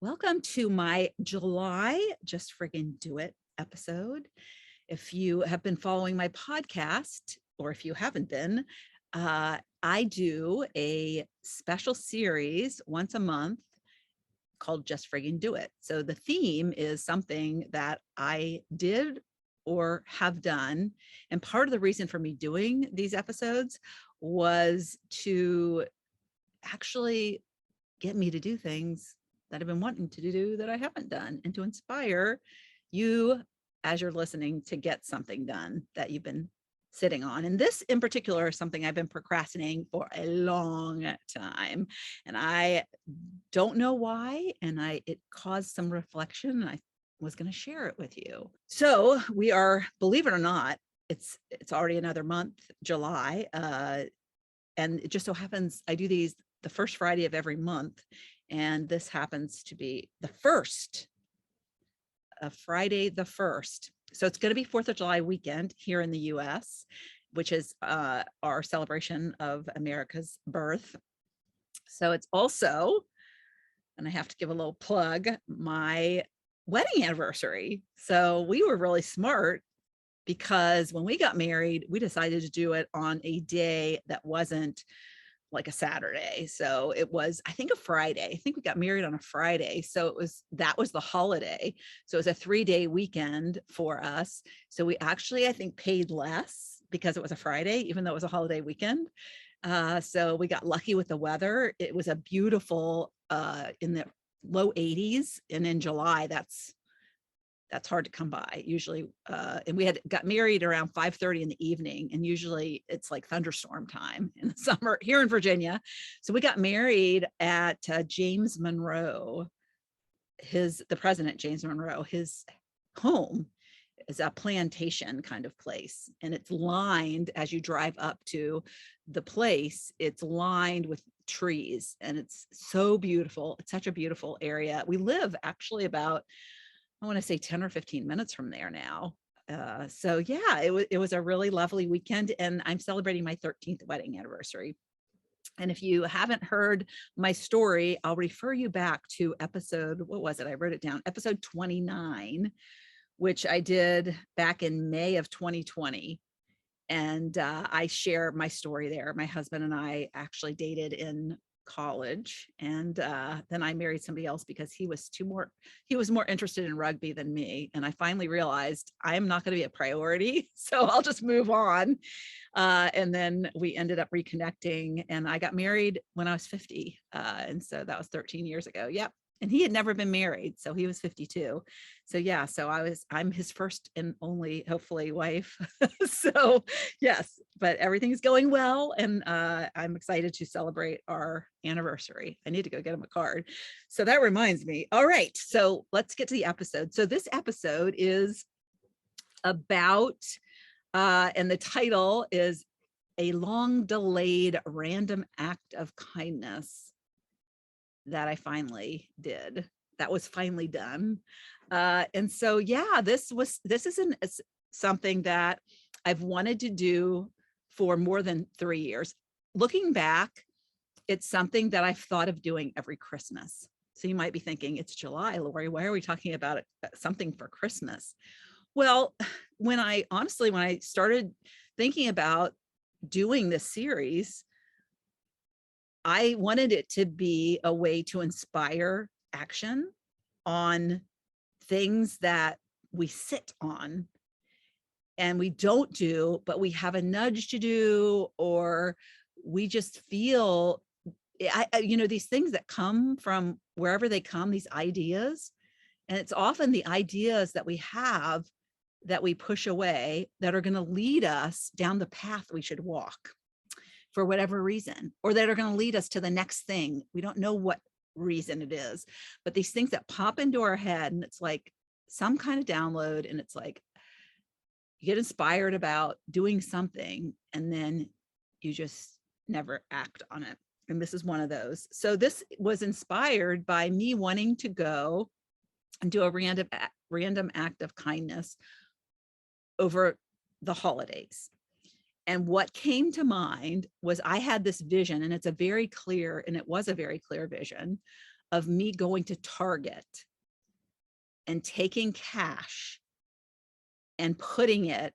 Welcome to my July Just Friggin Do It episode. If you have been following my podcast, or if you haven't been, I do a special series once a month called Just Friggin Do It. So the theme is something that I did or have done. And part of the reason for me doing these episodes was to actually get me to do things that I've been wanting to do that I haven't done, and to inspire you as you're listening to get something done that you've been sitting on. And this in particular is something I've been procrastinating for a long time, and I don't know why. And it caused some reflection, and I was going to share it with you. So we are, believe it or not, it's already another month, July. And it just so happens I do these the first Friday of every month. And this happens to be the first, Friday the 1st. So it's going to be 4th of July weekend here in the US, which is our celebration of America's birth. So it's also, and I have to give a little plug, my wedding anniversary. So we were really smart, because when we got married, we decided to do it on a day that wasn't like a Saturday. So it was, I think, a Friday. I think we got married on a Friday. So that was the holiday. So it was a 3-day weekend for us. So we actually, I think, paid less because it was a Friday, even though it was a holiday weekend. So we got lucky with the weather. It was a beautiful, in the low 80s. And in July, that's hard to come by usually. And we got married around 5:30 in the evening, and usually it's like thunderstorm time in the summer here in Virginia. So we got married at James Monroe, the president, James Monroe. His home is a plantation kind of place, and it's lined, as you drive up to the place, it's lined with trees, and it's so beautiful. It's such a beautiful area. We live actually about, I want to say, 10 or 15 minutes from there now. So yeah, it was a really lovely weekend, and I'm celebrating my 13th wedding anniversary. And if you haven't heard my story, I'll refer you back to episode, what was it? I wrote it down, episode 29, which I did back in May of 2020. And I share my story there. My husband and I actually dated in college, and then I married somebody else because he was more interested in rugby than me, and I finally realized I am not going to be a priority, so I'll just move on. And then we ended up reconnecting, and I got married when I was 50, and so that was 13 years ago. Yep. And he had never been married, so he was 52. So yeah, so I'm his first and only, hopefully, wife. So yes, but everything's going well, and I'm excited to celebrate our anniversary. I need to go get him a card. So that reminds me. All right, so let's get to the episode. So this episode is about, and the title is A Long Delayed Random Act of Kindness that I finally did. That was finally done. And so, yeah, this isn't something that I've wanted to do for more than 3 years. Looking back, it's something that I've thought of doing every Christmas. So you might be thinking, it's July, Lori, why are we talking about it, something for Christmas? Well, when I started thinking about doing this series, I wanted it to be a way to inspire action on things that we sit on and we don't do, but we have a nudge to do, or we just feel, these things that come from wherever they come, these ideas. And it's often the ideas that we have that we push away that are going to lead us down the path we should walk, for whatever reason, or that are going to lead us to the next thing. We don't know what reason it is, but these things that pop into our head, and it's like some kind of download, and it's like you get inspired about doing something, and then you just never act on it. And this is one of those. So this was inspired by me wanting to go and do a random act of kindness over the holidays. And what came to mind was I had this vision, and it was a very clear vision of me going to Target and taking cash and putting it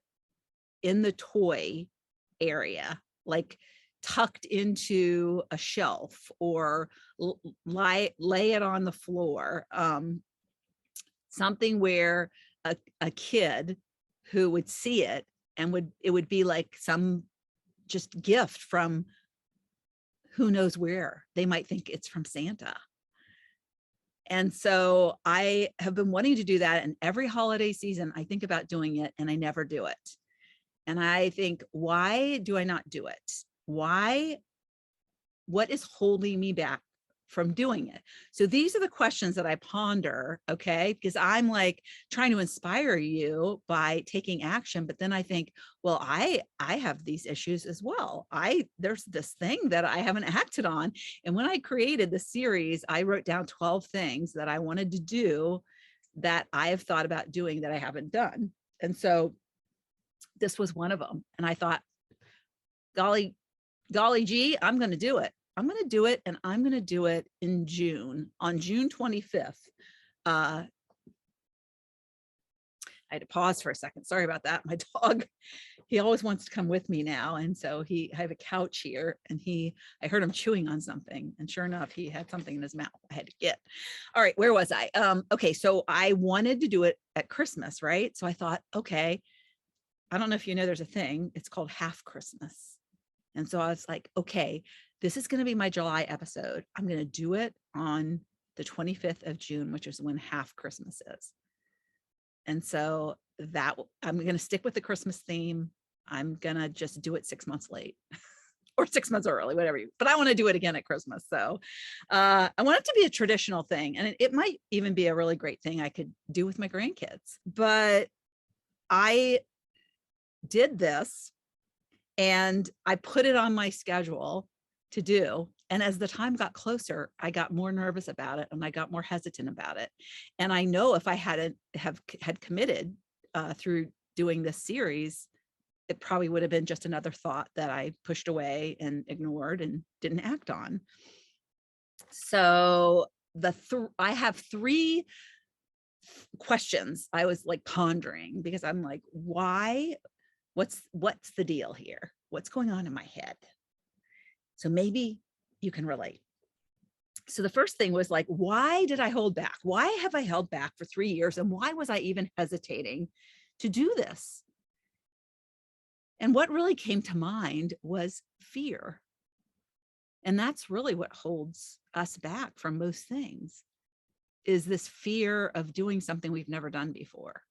in the toy area, like tucked into a shelf, or lay it on the floor, something where a kid who would see it and it would be like some just gift from who knows where. They might think it's from Santa. And so I have been wanting to do that, and every holiday season I think about doing it and I never do it. And I think, why do I not do it? Why? What is holding me back from doing it? So these are the questions that I ponder, okay? Because I'm like trying to inspire you by taking action, but then I think, well, I have these issues as well. There's this thing that I haven't acted on. And when I created the series, I wrote down 12 things that I wanted to do that I have thought about doing that I haven't done. And so this was one of them. And I thought, golly gee, I'm going to do it. I'm going to do it. And I'm going to do it in June, on June 25th. I had to pause for a second. Sorry about that. My dog, he always wants to come with me now. And so I have a couch here, and I heard him chewing on something, and sure enough, he had something in his mouth I had to get. All right. Where was I? Okay. So I wanted to do it at Christmas, right? So I thought, okay, I don't know if you know, there's a thing, it's called half Christmas. And so I was like, okay, this is going to be my July episode. I'm going to do it on the 25th of June, which is when half Christmas is. And so that I'm going to stick with the Christmas theme. I'm going to just do it 6 months late or 6 months early, whatever but I want to do it again at Christmas. So I want it to be a traditional thing, and it might even be a really great thing I could do with my grandkids. But I did this and I put it on my schedule to do. And as the time got closer, I got more nervous about it, and I got more hesitant about it. And I know if I hadn't had committed through doing this series, it probably would have been just another thought that I pushed away and ignored and didn't act on. So I have 3 questions I was like pondering, because I'm like, why? What's the deal here? What's going on in my head? So maybe you can relate. So the first thing was like, why did I hold back? Why have I held back for 3 years? And why was I even hesitating to do this? And what really came to mind was fear. And that's really what holds us back from most things, is this fear of doing something we've never done before.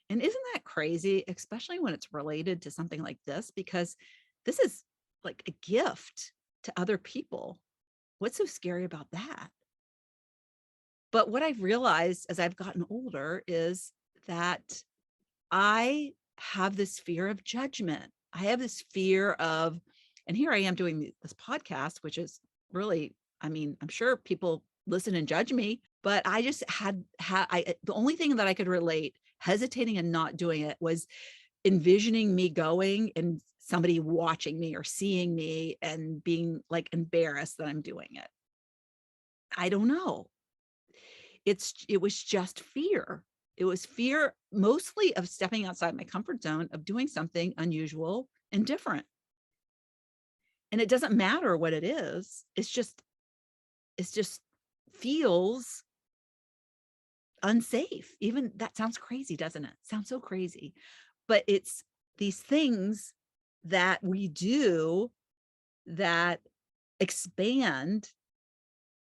And isn't that crazy, especially when it's related to something like this, because this is like a gift to other people. What's so scary about that? But what I've realized as I've gotten older is that I have this fear of judgment. I have this fear of, and here I am doing this podcast, which is really, I mean, I'm sure people listen and judge me, but I just the only thing that I could relate, hesitating and not doing it, was envisioning me going and somebody watching me or seeing me and being like embarrassed that I'm doing it. I don't know. It was just fear. It was fear mostly of stepping outside my comfort zone, of doing something unusual and different. And it doesn't matter what it is. It's just feels unsafe. Even that sounds crazy, doesn't it? Sounds so crazy. But it's these things that we do that expand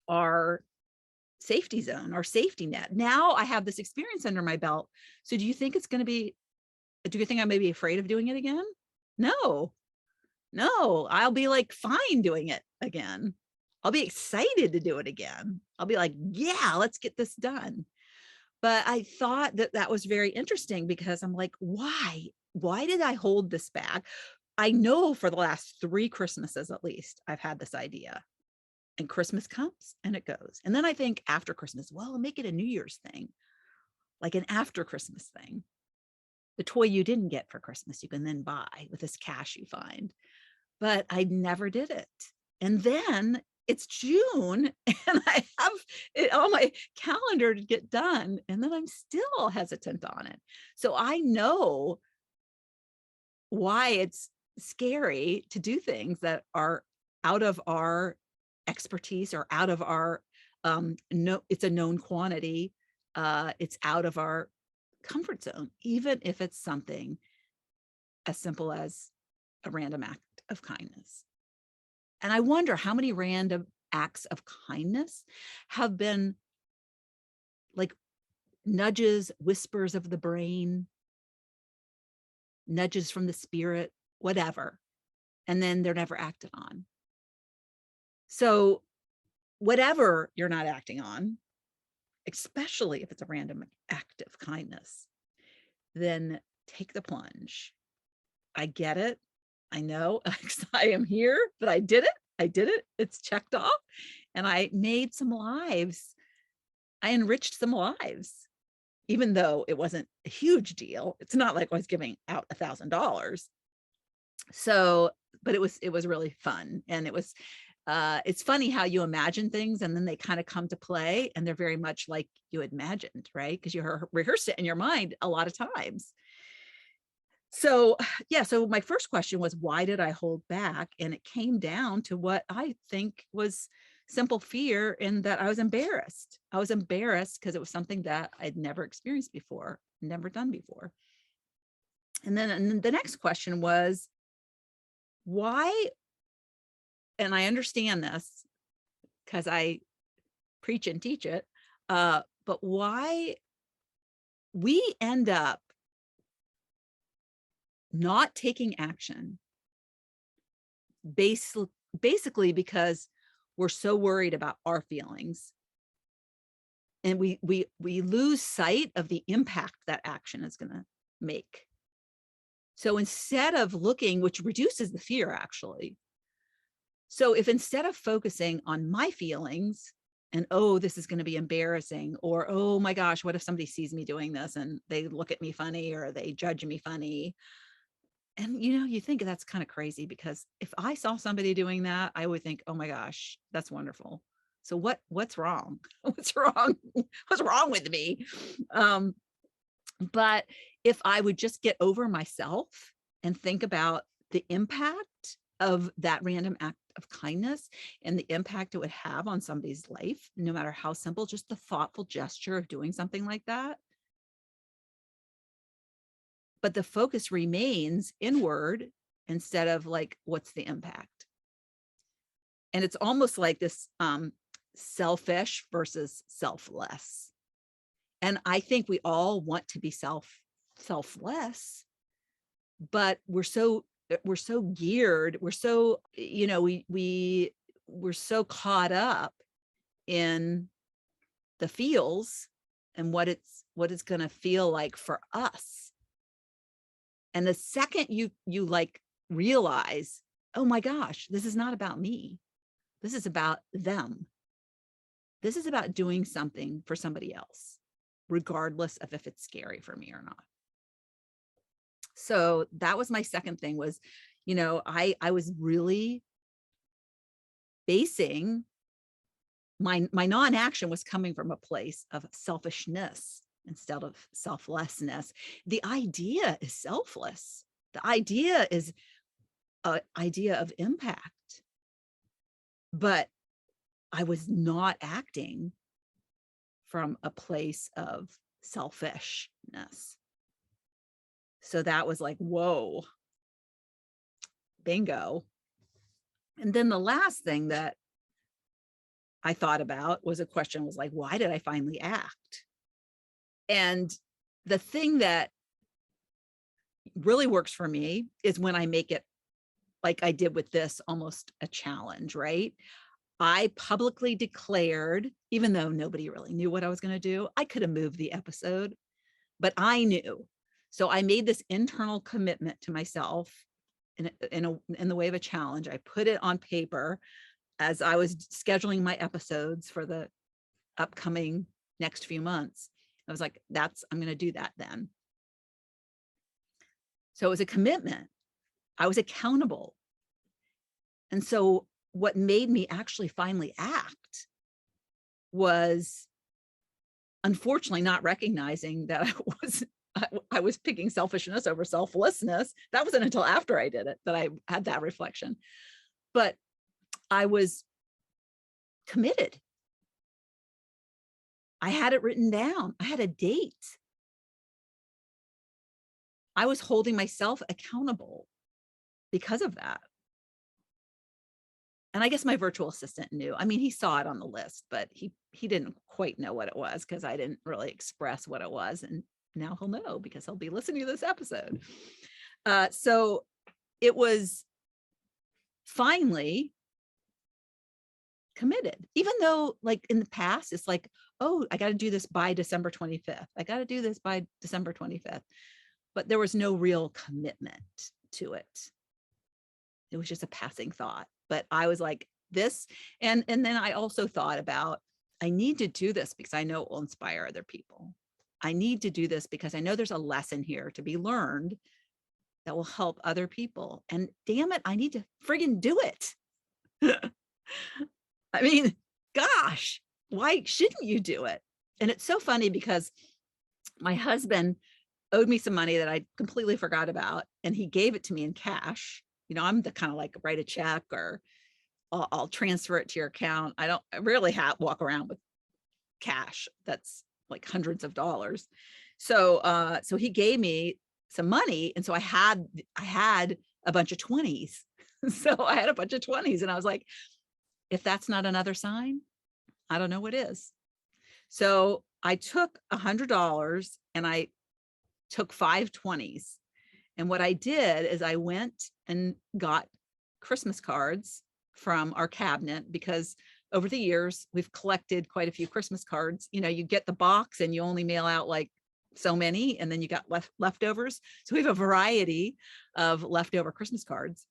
our safety zone, our safety net. Now I have this experience under my belt. So do you think I may be afraid of doing it again? No, I'll be like fine doing it again. I'll be excited to do it again. I'll be like, yeah, let's get this done. But I thought that was very interesting, because I'm like, why did I hold this back? I know for the last 3 Christmases, at least, I've had this idea, and Christmas comes and it goes. And then I think after Christmas, well, I'll make it a New Year's thing, like an after Christmas thing. The toy you didn't get for Christmas, you can then buy with this cash you find. But I never did it. And then it's June and I have it on my calendar to get done, and then I'm still hesitant on it. So I know why it's scary to do things that are out of our expertise or out of our no, it's a known quantity. It's out of our comfort zone, even if it's something as simple as a random act of kindness. And I wonder how many random acts of kindness have been like nudges, whispers of the brain, nudges from the spirit, whatever, and then they're never acted on. So whatever you're not acting on, especially if it's a random act of kindness, then take the plunge. I get it. I know I am here, but I did it. I did it. It's checked off. And I made some lives. I enriched some lives, even though it wasn't a huge deal. It's not like I was giving out $1,000. So, but it was really fun. And it's funny how you imagine things and then they kind of come to play and they're very much like you imagined, right? Because you rehearsed it in your mind a lot of times. So yeah, so my first question was, why did I hold back? And it came down to what I think was simple fear, in that I was embarrassed. I was embarrassed because it was something that I'd never experienced before, never done before. And then the next question was, why? And I understand this because I preach and teach it, but why we end up not taking action basically because we're so worried about our feelings, and we lose sight of the impact that action is going to make. So instead of looking, which reduces the fear actually. So if instead of focusing on my feelings and, oh, this is going to be embarrassing, or, oh my gosh, what if somebody sees me doing this and they look at me funny or they judge me funny? And, you think that's kind of crazy, because if I saw somebody doing that, I would think, oh my gosh, that's wonderful. So what's wrong? What's wrong? What's wrong with me? But if I would just get over myself and think about the impact of that random act of kindness and the impact it would have on somebody's life, no matter how simple, just the thoughtful gesture of doing something like that. But the focus remains inward instead of like, what's the impact? And it's almost like this selfish versus selfless. And I think we all want to be selfless, but we're so geared, we're so, we're so caught up in the feels and what it's going to feel like for us. And the second you like realize, oh my gosh, this is not about me. This is about them. This is about doing something for somebody else, regardless of if it's scary for me or not. So that was my second thing was, I was really basing my non-action was coming from a place of selfishness instead of selflessness. The idea is selfless. The idea is an idea of impact, but I was not acting from a place of selfishness. So that was like, whoa, bingo. And then the last thing that I thought about was a question was like, why did I finally act? And the thing that really works for me is when I make it, like I did with this, almost a challenge, right? I publicly declared, even though nobody really knew what I was going to do, I could have moved the episode, but I knew. So I made this internal commitment to myself in the way of a challenge. I put it on paper as I was scheduling my episodes for the upcoming next few months. I was like, I'm going to do that then. So it was a commitment. I was accountable. And so what made me actually finally act was unfortunately not recognizing that I was picking selfishness over selflessness. That wasn't until after I did it that I had that reflection. But I was committed. I had it written down. I had a date. I was holding myself accountable because of that. And I guess my virtual assistant knew. I mean, he saw it on the list, but he didn't quite know what it was because I didn't really express what it was. And now he'll know because he'll be listening to this episode. So it was finally committed, even though like in the past, it's like, oh, I got to do this by December 25th. I got to do this by December 25th. But there was no real commitment to it. It was just a passing thought. But I was like this. And then I also thought about, I need to do this because I know it will inspire other people. I need to do this because I know there's a lesson here to be learned that will help other people. And damn it, I need to friggin' do it. I mean, gosh, why shouldn't you do it? And it's so funny because my husband owed me some money that I completely forgot about, and he gave it to me in cash. You know, I'm the kind of like write a check or I'll transfer it to your account. I rarely walk around with cash that's like hundreds of dollars. So he gave me some money, and so I had a bunch of 20s. So I had a bunch of 20s, and I was like, if that's not another sign, I don't know what is. So I took $100 and I took 5 20s. And what I did is I went and got Christmas cards from our cabinet, because over the years we've collected quite a few Christmas cards. You know, you get the box and you only mail out like so many, and then you got leftovers. So we have a variety of leftover Christmas cards.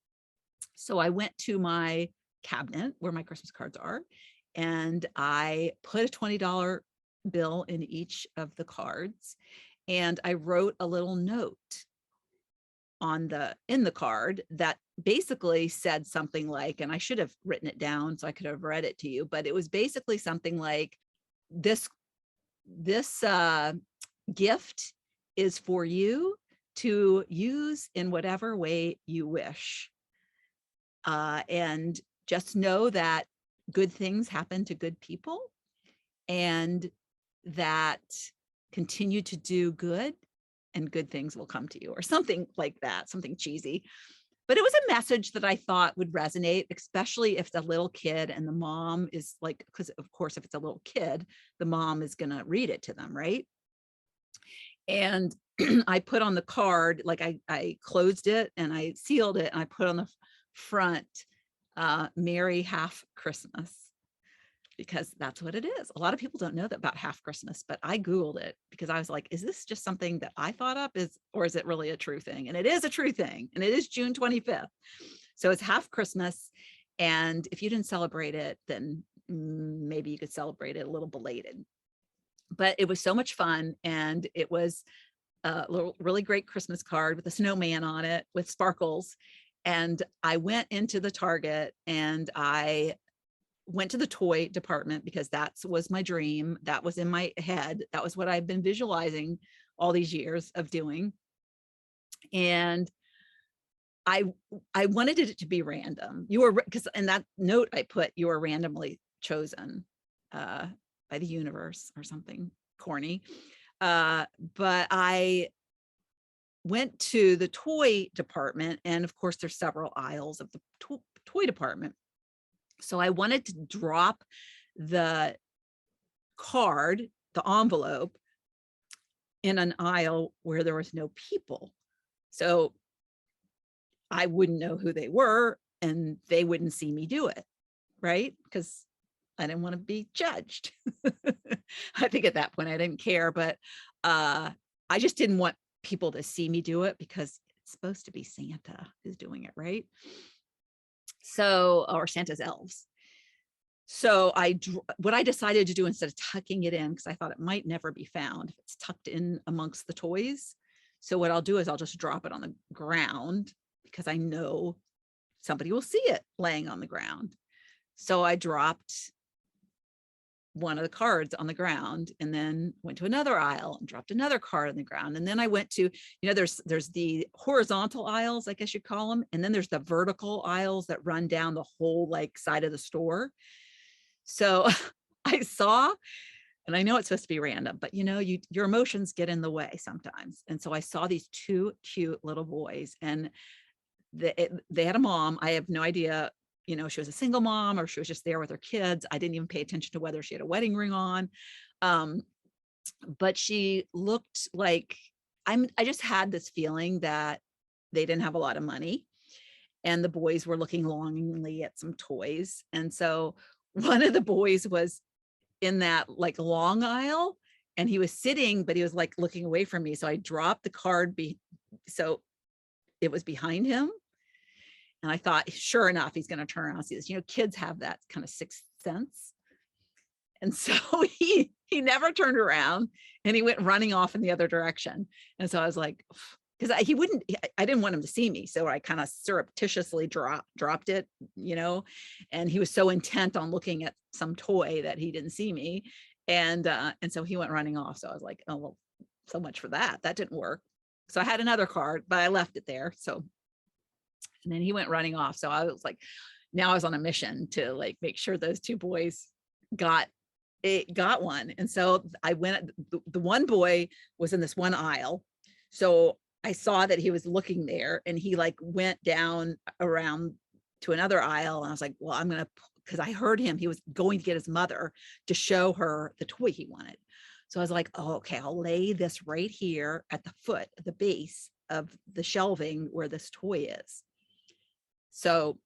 So I went to my cabinet where my Christmas cards are, and I put a $20 bill in each of the cards, and I wrote a little note in the card that basically said something like, and I should have written it down so I could have read it to you, but it was basically something like, this gift is for you to use in whatever way you wish. And just know that good things happen to good people, and that continue to do good and good things will come to you, or something like that, something cheesy. But it was a message that I thought would resonate, especially if the little kid and the mom is like, because of course, if it's a little kid, the mom is going to read it to them, right? And I put on the card, like I closed it and I sealed it, and I put on the front, Merry Half Christmas, because that's what it is. A lot of people don't know that about half Christmas, but I Googled it because I was like, is this just something that I thought up, or is it really a true thing? And it is a true thing. And it is June 25th. So it's half Christmas. And if you didn't celebrate it, then maybe you could celebrate it a little belated. But it was so much fun. And it was a really great Christmas card with a snowman on it with sparkles. And I went into the Target and I went to the toy department because that was my dream. That was in my head. That was what I've been visualizing all these years of doing. And I wanted it to be random. You were, because in that note I put, you were randomly chosen by the universe or something corny. But I went to the toy department, and of course there's several aisles of the toy department. So I wanted to drop the card, the envelope, in an aisle where there was no people. So I wouldn't know who they were and they wouldn't see me do it, right? Because I didn't want to be judged. I think at that point I didn't care, but I just didn't want people to see me do it because it's supposed to be Santa who's doing it, right? So, or Santa's elves. So what I decided to do, instead of tucking it in, because I thought it might never be found if it's tucked in amongst the toys. So what I'll do is I'll just drop it on the ground, because I know somebody will see it laying on the ground. So I dropped one of the cards on the ground and then went to another aisle and dropped another card on the ground. And then I went to, you know, there's the horizontal aisles, I guess you'd call them. And then there's the vertical aisles that run down the whole like side of the store. So I saw, and I know it's supposed to be random, but you know, your emotions get in the way sometimes. And so I saw these two cute little boys, and they had a mom. I have no idea, you know, she was a single mom or she was just there with her kids. I didn't even pay attention to whether she had a wedding ring on. But she looked like, I just had this feeling that they didn't have a lot of money, and the boys were looking longingly at some toys. And so one of the boys was in that like long aisle, and he was sitting, but he was like looking away from me. So I dropped the card. So it was behind him. And I thought, sure enough, he's going to turn around and see this. You know, kids have that kind of sixth sense. And so he never turned around, and he went running off in the other direction. And so I was like, because I didn't want him to see me. So I kind of surreptitiously dropped it, you know, and he was so intent on looking at some toy that he didn't see me. And so he went running off. So I was like, oh, well, so much for that. That didn't work. So I had another card, but I left it there. So, and then he went running off. So I was like, now I was on a mission to like make sure those two boys got one. And so I went, the one boy was in this one aisle. So I saw that he was looking there, and he like went down around to another aisle. And I was like, well, I'm going to, because I heard him, he was going to get his mother to show her the toy he wanted. So I was like, oh, okay, I'll lay this right here at the foot, the base of the shelving where this toy is. So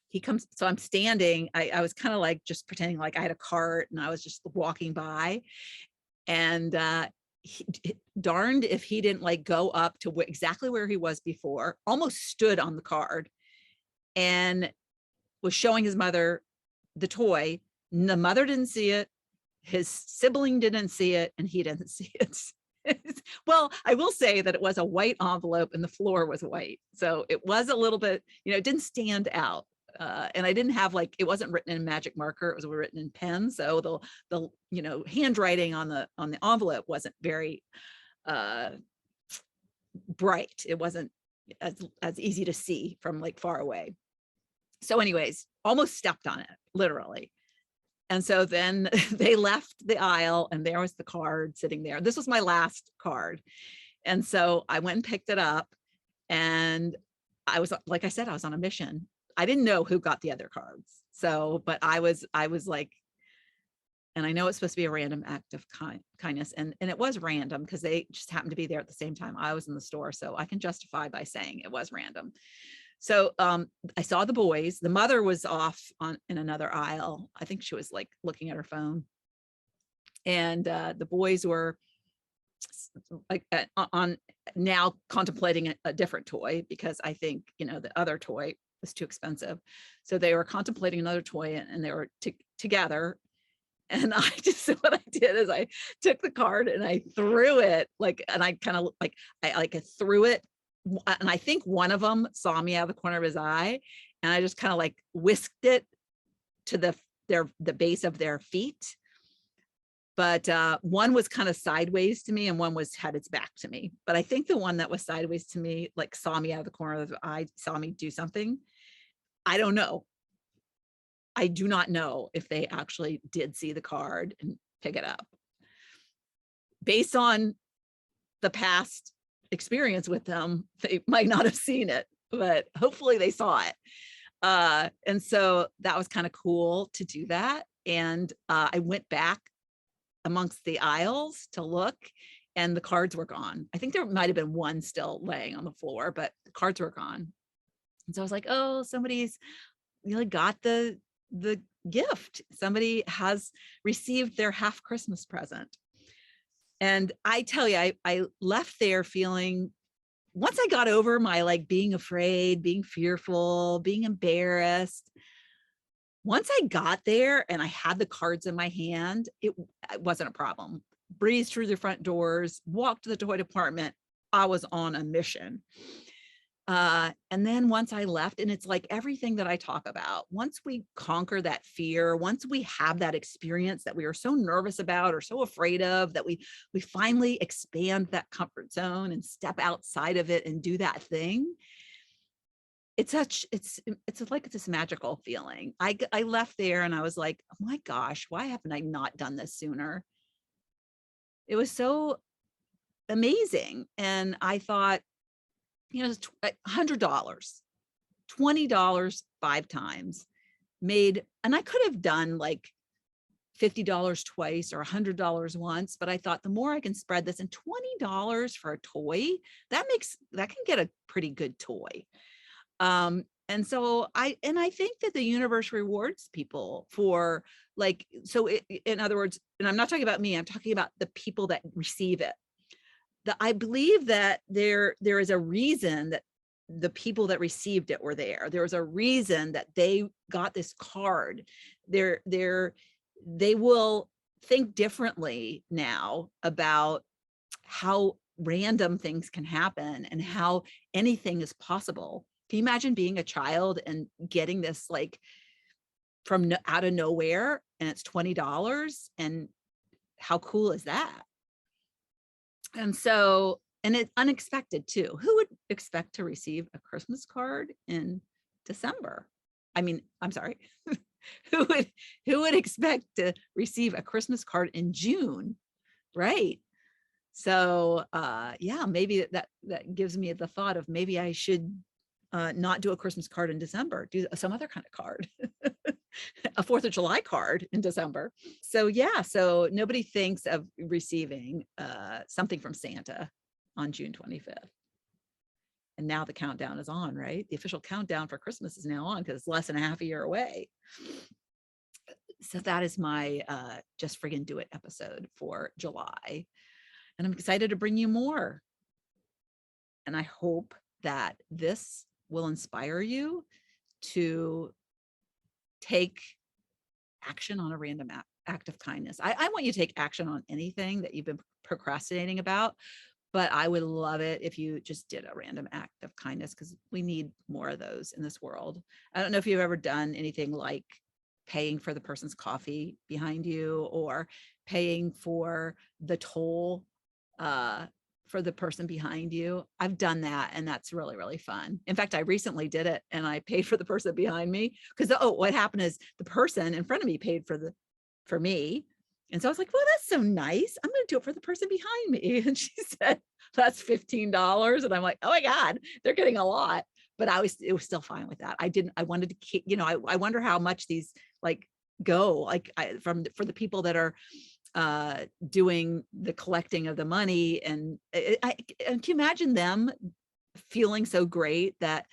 he comes, so I'm standing, I was kind of like just pretending like I had a cart, and I was just walking by, and darned if he didn't like go up to exactly where he was before, almost stood on the card, and was showing his mother the toy. The mother didn't see it, his sibling didn't see it, and he didn't see it. Well, I will say that it was a white envelope and the floor was white. So it was a little bit, you know, it didn't stand out. And I didn't have like, it wasn't written in magic marker, it was written in pen. So the you know, handwriting on the envelope wasn't very bright. It wasn't as easy to see from like far away. So anyways, almost stepped on it, literally. And so then they left the aisle, and there was the card sitting there. This was my last card. And so I went and picked it up, and I was, like I said, I was on a mission. I didn't know who got the other cards. So, but I was like, and I know it's supposed to be a random act of kindness. And it was random because they just happened to be there at the same time I was in the store. So I can justify by saying it was random. So I saw the boys. The mother was off in another aisle. I think she was like looking at her phone. And the boys were like on now contemplating a different toy, because I think, you know, the other toy was too expensive. So they were contemplating another toy, and they were together. And I just, what I did is I took the card and I threw it like, and I kind of like, I threw it. And I think one of them saw me out of the corner of his eye, and I just kind of like whisked it to the base of their feet. But one was kind of sideways to me, and one had its back to me. But I think the one that was sideways to me, like saw me out of the corner of the eye, saw me do something. I don't know. I do not know if they actually did see the card and pick it up. Based on the past experience with them, they might not have seen it, but hopefully they saw it. And so that was kind of cool to do that. And I went back amongst the aisles to look, and the cards were gone. I think there might have been one still laying on the floor, but the cards were gone. And so I was like, oh, somebody's really got the gift. Somebody has received their half Christmas present. And I tell you, I left there feeling, once I got over my like being afraid, being fearful, being embarrassed, once I got there and I had the cards in my hand, it wasn't a problem. Breezed through the front doors, walked to the toy department. I was on a mission. And then once I left, and it's like everything that I talk about, once we conquer that fear, once we have that experience that we are so nervous about or so afraid of, that we finally expand that comfort zone and step outside of it and do that thing. It's like this magical feeling. I left there and I was like, oh my gosh, why haven't I not done this sooner? It was so amazing. And I thought, $100, $20 5 times made, and I could have done like $50 twice or $100 once, but I thought the more I can spread this, and $20 for a toy, that can get a pretty good toy. And so I think that the universe rewards people for like, so in other words, and I'm not talking about me, I'm talking about the people that receive it. I believe that there is a reason that the people that received it were there. There was a reason that they got this card. They will think differently now about how random things can happen and how anything is possible. Can you imagine being a child and getting this like from out of nowhere, and it's $20, and how cool is that? And so, and it's unexpected too. Who would expect to receive a Christmas card in December? I mean, I'm sorry. Who would expect to receive a Christmas card in June? Right. So yeah, maybe that gives me the thought of maybe I should not do a Christmas card in December, do some other kind of card, a 4th of July card in December. So yeah, so nobody thinks of receiving something from Santa on June 25th. And now the countdown is on, right? The official countdown for Christmas is now on because it's less than a half a year away. So that is my Just Friggin Do It episode for July. And I'm excited to bring you more. And I hope that this will inspire you to take action on a random act of kindness. I want you to take action on anything that you've been procrastinating about, but I would love it if you just did a random act of kindness, because we need more of those in this world. I don't know if you've ever done anything like paying for the person's coffee behind you, or paying for the toll for the person behind you. I've done that, and that's really, really fun. In fact, I recently did it, and I paid for the person behind me, because what happened is the person in front of me paid for me. And so I was like, well, that's so nice. I'm going to do it for the person behind me. And she said, that's $15. And I'm like, oh my God, they're getting a lot. But it was still fine with that. I wanted to keep, I wonder how much these like go, like for the people that are doing the collecting of the money. And can you imagine them feeling so great that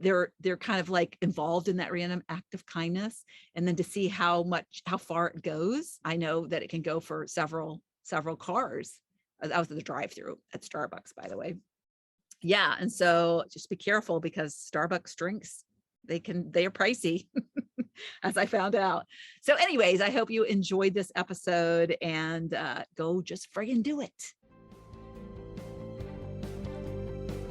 they're kind of like involved in that random act of kindness, and then to see how far it goes. I know that it can go for several cars. I was at the drive-through at Starbucks, by the way. Yeah. And so just be careful, because Starbucks drinks, they are pricey, as I found out. So anyways, I hope you enjoyed this episode, and go just friggin' do it.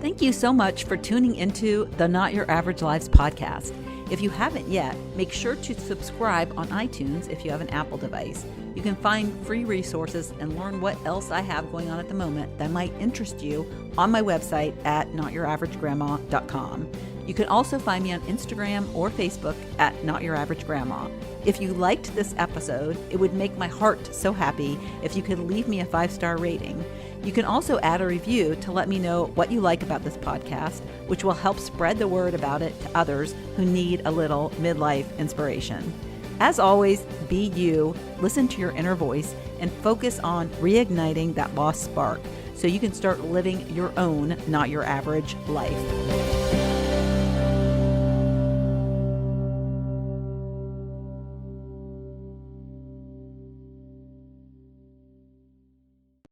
Thank you so much for tuning into the Not Your Average Lives podcast. If you haven't yet, make sure to subscribe on iTunes if you have an Apple device. You can find free resources and learn what else I have going on at the moment that might interest you on my website at notyouraverage.grandma.com. You can also find me on Instagram or Facebook at Not Your Average Grandma. If you liked this episode, it would make my heart so happy if you could leave me a 5-star rating. You can also add a review to let me know what you like about this podcast, which will help spread the word about it to others who need a little midlife inspiration. As always, be you, listen to your inner voice, and focus on reigniting that lost spark so you can start living your own Not Your Average life.